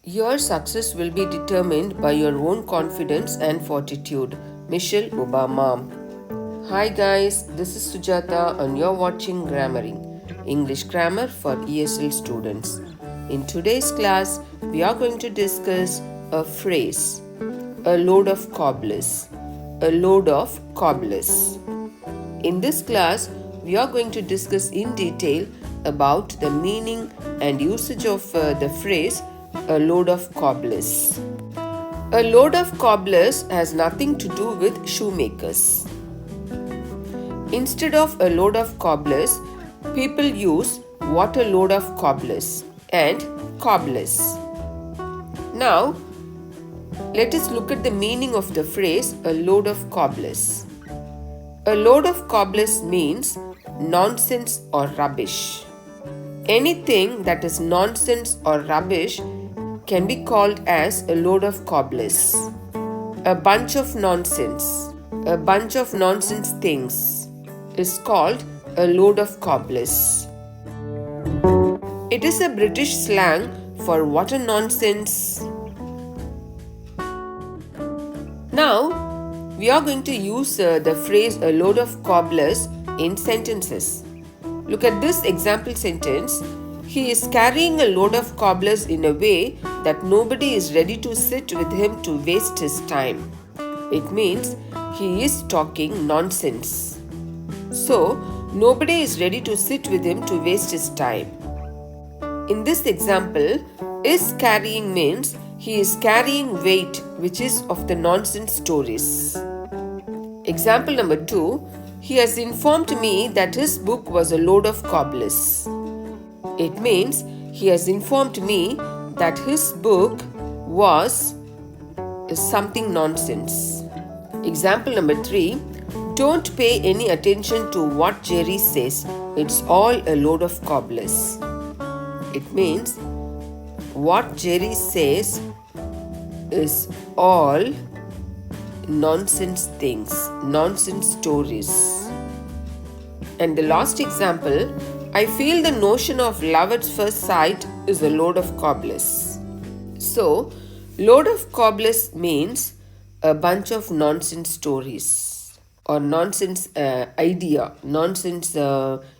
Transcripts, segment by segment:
Your success will be determined by your own confidence and fortitude. Michelle Obama. Hi guys, this is Sujata and you're watching GrammarENG, English grammar for ESL students. In today's class, we are going to discuss a phrase, a load of cobblers. A load of cobblers. In this class, we are going to discuss in detail about the meaning and usage of the phrase a load of cobblers. A load of cobblers has nothing to do with shoemakers. Instead of a load of cobblers, people use what a load of cobblers and cobblers. Now, let us look at the meaning of the phrase a load of cobblers. A load of cobblers means nonsense or rubbish. Anything that is nonsense or rubbish can be called as a load of cobblers. A bunch of nonsense things is called a load of cobblers. It is a British slang for what a nonsense. Now, we are going to use the phrase a load of cobblers in sentences. Look at this example sentence. He is carrying a load of cobblers in a way that nobody is ready to sit with him to waste his time. It means he is talking nonsense. So, nobody is ready to sit with him to waste his time. In this example, is carrying means he is carrying weight which is of the nonsense stories. Example number 2. He has informed me that his book was a load of cobblers. It means he has informed me that his book was something nonsense. Example number 3. Don't pay any attention to what Jerry says. It's all a load of cobblers. It means what Jerry says is all nonsense things, nonsense stories. And the last example, I feel the notion of love at first sight is a load of cobblers. So, load of cobblers means a bunch of nonsense stories or nonsense idea, nonsense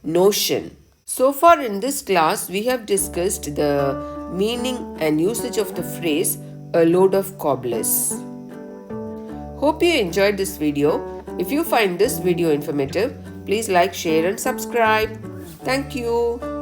notion. So far in this class, we have discussed the meaning and usage of the phrase a load of cobblers. Hope you enjoyed this video. If you find this video informative, please like, share and subscribe. Thank you.